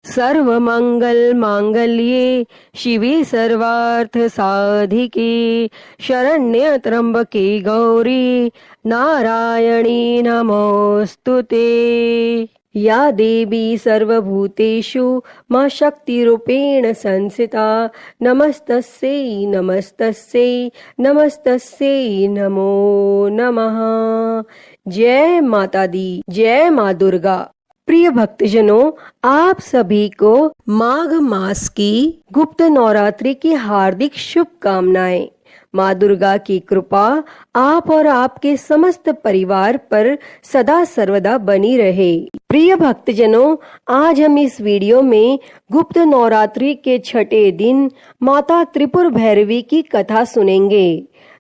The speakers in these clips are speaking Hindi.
सर्वमंगल मांगल्ये शिवे सर्वार्थ साधिके शरण्य त्र्यंबके गौरी नारायणी नमोस्तुते। या देवी सर्वभूतेषु मा शक्तिरूपेण संस्थिता नमस्तस्यै नमस्तस्यै नमस्तस्यै नमो नमः। जय माता दी, जय माँ दुर्गा। प्रिय भक्तजनों, आप सभी को माघ मास की गुप्त नवरात्रि की हार्दिक शुभकामनाएं। माँ दुर्गा की कृपा आप और आपके समस्त परिवार पर सदा सर्वदा बनी रहे। प्रिय भक्तजनों, आज हम इस वीडियो में गुप्त नवरात्रि के छठे दिन माता त्रिपुर भैरवी की कथा सुनेंगे।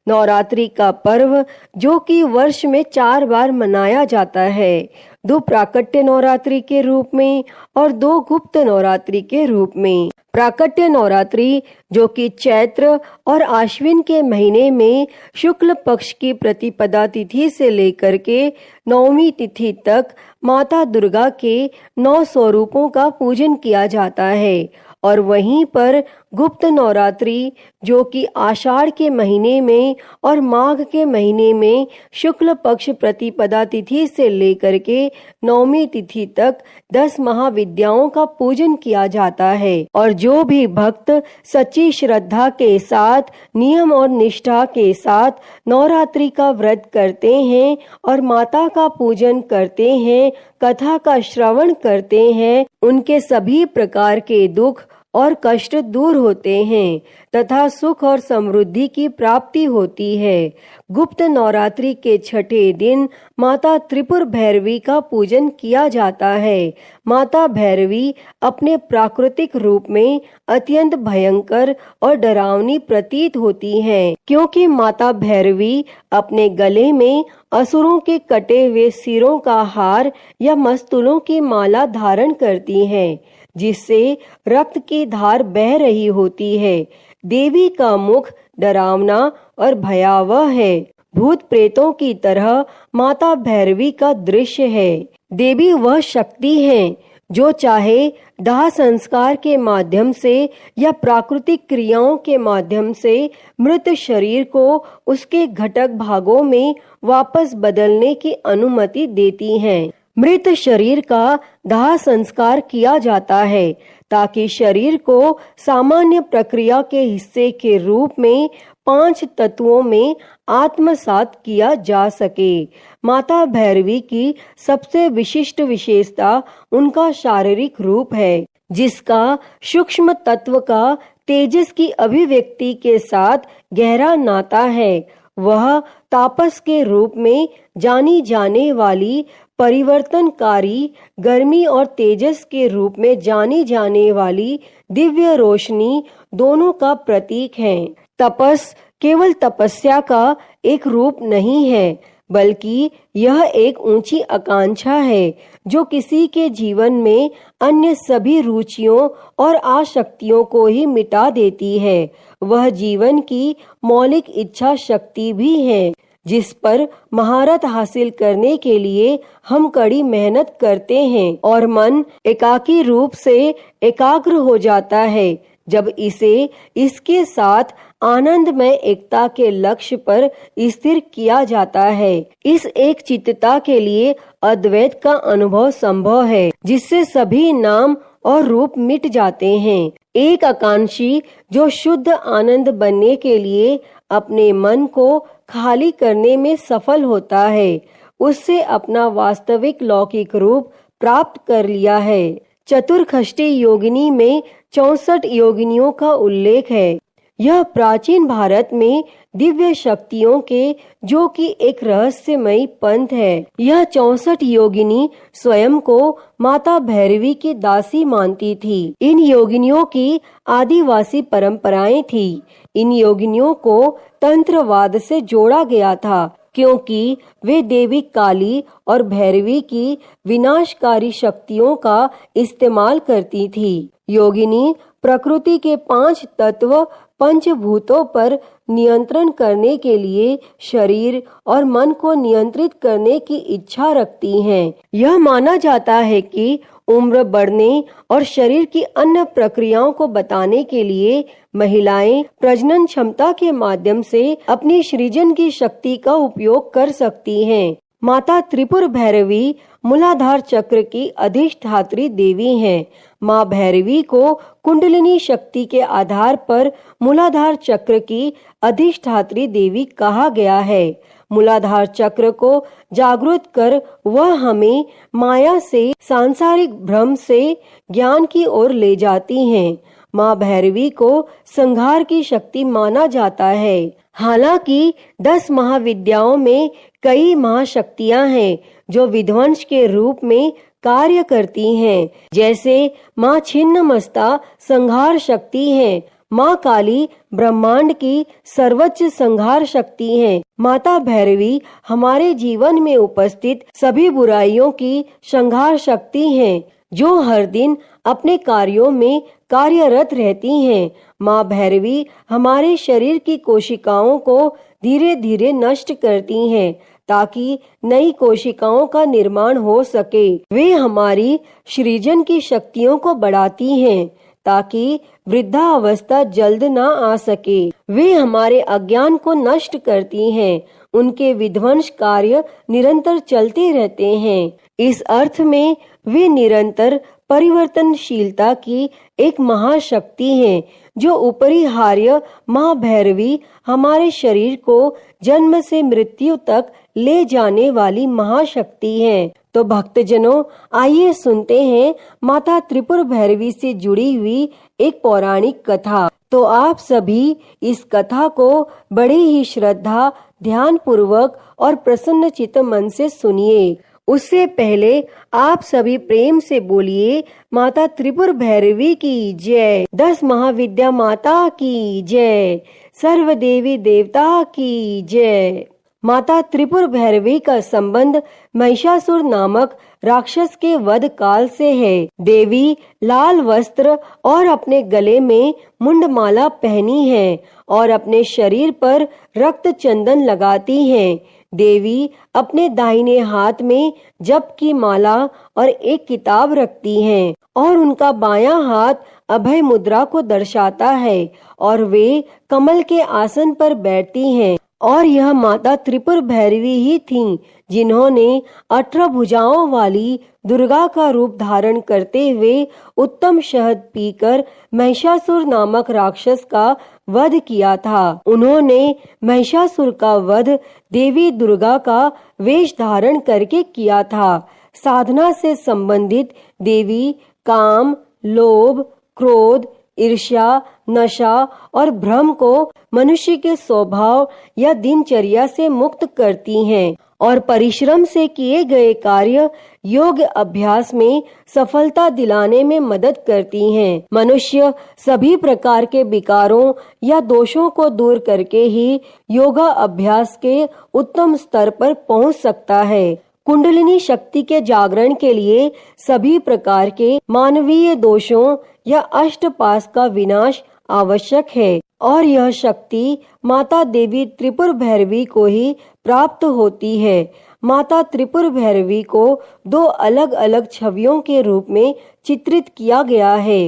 नवरात्रि का पर्व जो कि वर्ष में 4 बार मनाया जाता है, 2 प्राकट्य नवरात्रि के रूप में और 2 गुप्त नवरात्रि के रूप में। प्राकट्य नवरात्रि जो कि चैत्र और आश्विन के महीने में शुक्ल पक्ष की प्रतिपदा तिथि से लेकर के 9वीं तिथि तक माता दुर्गा के 9 स्वरूपों का पूजन किया जाता है, और वहीं पर गुप्त नवरात्रि जो कि आषाढ़ के महीने में और माघ के महीने में शुक्ल पक्ष प्रतिपदा तिथि से लेकर के 9वीं तिथि तक 10 महाविद्याओं का पूजन किया जाता है। और जो भी भक्त सच्ची श्रद्धा के साथ, नियम और निष्ठा के साथ नवरात्रि का व्रत करते हैं और माता का पूजन करते हैं, कथा का श्रवण करते हैं, उनके सभी प्रकार के दुख और कष्ट दूर होते हैं तथा सुख और समृद्धि की प्राप्ति होती है। गुप्त नवरात्रि के छठे दिन माता त्रिपुर भैरवी का पूजन किया जाता है। माता भैरवी अपने प्राकृतिक रूप में अत्यंत भयंकर और डरावनी प्रतीत होती हैं, क्योंकि माता भैरवी अपने गले में असुरों के कटे हुए सिरों का हार या मस्तूलों की माला धारण करती हैं, जिससे रक्त की धार बह रही होती है। देवी का मुख डरावना और भयावह है। भूत प्रेतों की तरह माता भैरवी का दृश्य है। देवी वह शक्ति है जो चाहे दाह संस्कार के माध्यम से या प्राकृतिक क्रियाओं के माध्यम से मृत शरीर को उसके घटक भागों में वापस बदलने की अनुमति देती हैं। मृत शरीर का दाह संस्कार किया जाता है ताकि शरीर को सामान्य प्रक्रिया के हिस्से के रूप में 5 तत्वों में आत्मसात किया जा सके। माता भैरवी की सबसे विशिष्ट विशेषता उनका शारीरिक रूप है, जिसका सूक्ष्म तत्व का तेजस की अभिव्यक्ति के साथ गहरा नाता है। वह तापस के रूप में जानी जाने वाली, परिवर्तनकारी गर्मी और तेजस के रूप में जानी जाने वाली दिव्य रोशनी दोनों का प्रतीक है। तपस केवल तपस्या का एक रूप नहीं है, बल्कि यह एक ऊंची आकांक्षा है जो किसी के जीवन में अन्य सभी रुचियों और आसक्तियों को ही मिटा देती है। वह जीवन की मौलिक इच्छा शक्ति भी है, जिस पर महारत हासिल करने के लिए हम कड़ी मेहनत करते हैं और मन एकाकी रूप से एकाग्र हो जाता है जब इसे इसके साथ आनंदमय एकता के लक्ष्य पर स्थिर किया जाता है। इस एक चित्तता के लिए अद्वैत का अनुभव संभव है, जिससे सभी नाम और रूप मिट जाते हैं। एक आकांक्षी जो शुद्ध आनंद बनने के लिए अपने मन को खाली करने में सफल होता है, उससे अपना वास्तविक लौकिक रूप प्राप्त कर लिया है। चतुर्खष्टी योगिनी में 64 योगिनियों का उल्लेख है। यह प्राचीन भारत में दिव्य शक्तियों के जो कि एक रहस्यमयी पंथ है। यह 64 योगिनी स्वयं को माता भैरवी की दासी मानती थी। इन योगिनियों की आदिवासी परंपराएं थी। इन योगिनियों को तंत्रवाद से जोड़ा गया था, क्योंकि वे देवी काली और भैरवी की विनाशकारी शक्तियों का इस्तेमाल करती थी। योगिनी प्रकृति के 5 तत्व पंचभूतों पर नियंत्रण करने के लिए शरीर और मन को नियंत्रित करने की इच्छा रखती हैं। यह माना जाता है कि उम्र बढ़ने और शरीर की अन्य प्रक्रियाओं को बताने के लिए महिलाएं प्रजनन क्षमता के माध्यम से अपनी सृजन की शक्ति का उपयोग कर सकती हैं। माता त्रिपुर भैरवी मूलाधार चक्र की अधिष्ठात्री देवी हैं। माँ भैरवी को कुंडलिनी शक्ति के आधार पर मूलाधार चक्र की अधिष्ठात्री देवी कहा गया है। मूलाधार चक्र को जागृत कर वह हमें माया से, सांसारिक भ्रम से ज्ञान की ओर ले जाती हैं। माँ भैरवी को संहार की शक्ति माना जाता है। हालांकि 10 महाविद्याओं में कई महाशक्तियां हैं जो विध्वंस के रूप में कार्य करती हैं। जैसे माँ छिन्नमस्ता संहार शक्ति है, माँ काली ब्रह्मांड की सर्वोच्च संहार शक्ति है। माता भैरवी हमारे जीवन में उपस्थित सभी बुराइयों की संहार शक्ति है, जो हर दिन अपने कार्यों में कार्यरत रहती हैं। माँ भैरवी हमारे शरीर की कोशिकाओं को धीरे धीरे नष्ट करती हैं ताकि नई कोशिकाओं का निर्माण हो सके। वे हमारी सृजन की शक्तियों को बढ़ाती हैं ताकि वृद्धावस्था जल्द न आ सके। वे हमारे अज्ञान को नष्ट करती हैं। उनके विध्वंस कार्य निरंतर चलते रहते हैं। इस अर्थ में वे निरंतर परिवर्तनशीलता की एक महाशक्ति है, जो अपरिहार्य माँ भैरवी हमारे शरीर को जन्म से मृत्यु तक ले जाने वाली महाशक्ति है। तो भक्तजनों, आइए सुनते हैं माता त्रिपुर भैरवी से जुड़ी हुई एक पौराणिक कथा। तो आप सभी इस कथा को बड़े ही श्रद्धा, ध्यान पूर्वक और प्रसन्न चित्त मन से सुनिए। उससे पहले आप सभी प्रेम से बोलिए, माता त्रिपुर भैरवी की जय, 10 महाविद्या माता की जय, सर्व देवी देवता की जय। माता त्रिपुर भैरवी का संबंध महिषासुर नामक राक्षस के वध काल से है। देवी लाल वस्त्र और अपने गले में मुंडमाला पहनी है और अपने शरीर पर रक्त चंदन लगाती हैं। देवी अपने दाहिने हाथ में जप की माला और एक किताब रखती हैं और उनका बायां हाथ अभय मुद्रा को दर्शाता है और वे कमल के आसन पर बैठती हैं। और यह माता त्रिपुर भैरवी ही थीं जिन्होंने 18 भुजाओं वाली दुर्गा का रूप धारण करते हुए उत्तम शहद पीकर महिषासुर नामक राक्षस का वध किया था। उन्होंने महिषासुर का वध देवी दुर्गा का वेश धारण करके किया था। साधना से संबंधित देवी काम, लोभ, क्रोध, ईर्ष्या, नशा और भ्रम को मनुष्य के स्वभाव या दिनचर्या से मुक्त करती हैं और परिश्रम से किए गए कार्य योग अभ्यास में सफलता दिलाने में मदद करती हैं। मनुष्य सभी प्रकार के विकारों या दोषों को दूर करके ही योगा अभ्यास के उत्तम स्तर पर पहुंच सकता है। कुंडलिनी शक्ति के जागरण के लिए सभी प्रकार के मानवीय दोषों या अष्टपाश का विनाश आवश्यक है और यह शक्ति माता देवी त्रिपुर भैरवी को ही प्राप्त होती है। माता त्रिपुर भैरवी को 2 अलग अलग छवियों के रूप में चित्रित किया गया है।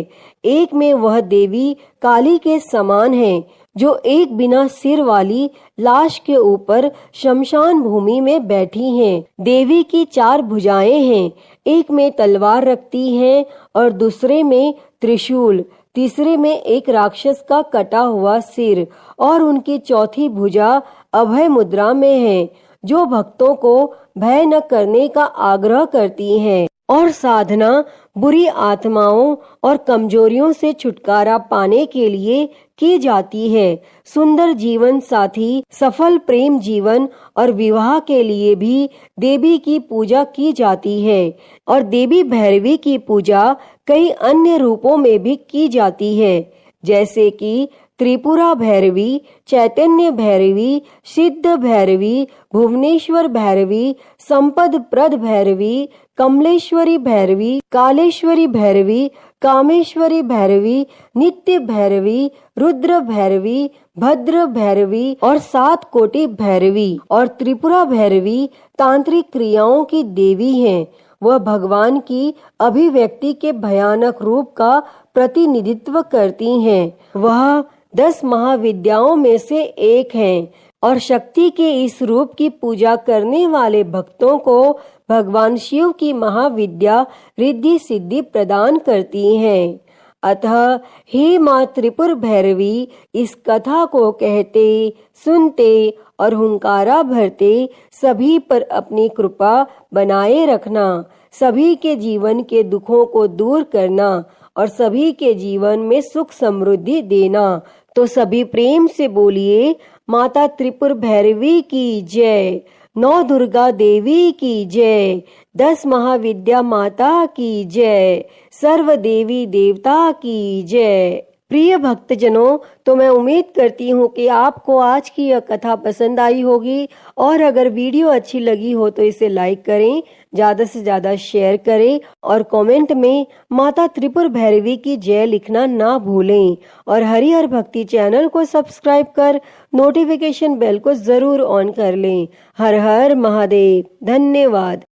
एक में वह देवी काली के समान है, जो एक बिना सिर वाली लाश के ऊपर शमशान भूमि में बैठी हैं। देवी की 4 भुजाएं हैं, एक में तलवार रखती हैं और दूसरे में त्रिशूल, तीसरे में एक राक्षस का कटा हुआ सिर और उनकी चौथी भुजा अभय मुद्रा में है, जो भक्तों को भय न करने का आग्रह करती है और साधना बुरी आत्माओं और कमजोरियों से छुटकारा पाने के लिए की जाती है। सुंदर जीवन साथी, सफल प्रेम जीवन और विवाह के लिए भी देवी की पूजा की जाती है और देवी भैरवी की पूजा कई अन्य रूपों में भी की जाती है, जैसे कि त्रिपुरा भैरवी, चैतन्य भैरवी, सिद्ध भैरवी, भुवनेश्वर भैरवी, संपद प्रद भैरवी, कमलेश्वरी भैरवी, कालेश्वरी भैरवी, कामेश्वरी भैरवी, नित्य भैरवी, रुद्र भैरवी, भद्र भैरवी और 7 कोटि भैरवी। और त्रिपुरा भैरवी तांत्रिक क्रियाओं की देवी हैं। वह भगवान की अभिव्यक्ति के भयानक रूप का प्रतिनिधित्व करती हैं। वह 10 महाविद्याओं में से एक हैं और शक्ति के इस रूप की पूजा करने वाले भक्तों को भगवान शिव की महाविद्या रिद्धि सिद्धि प्रदान करती हैं। अतः हे माँ त्रिपुर भैरवी, इस कथा को कहते, सुनते और हुंकारा भरते सभी पर अपनी कृपा बनाए रखना, सभी के जीवन के दुखों को दूर करना और सभी के जीवन में सुख समृद्धि देना। तो सभी प्रेम से बोलिए, माता त्रिपुर भैरवी की जय, 9 दुर्गा देवी की जय, 10 महाविद्या माता की जय, सर्व देवी देवता की जय। प्रिय भक्तजनों, तो मैं उम्मीद करती हूँ कि आपको आज की यह कथा पसंद आई होगी और अगर वीडियो अच्छी लगी हो तो इसे लाइक करें, ज्यादा से ज्यादा शेयर करें और कमेंट में माता त्रिपुर भैरवी की जय लिखना ना भूलें और हरिहर भक्ति चैनल को सब्सक्राइब कर नोटिफिकेशन बेल को जरूर ऑन कर लें। हर हर महादेव। धन्यवाद।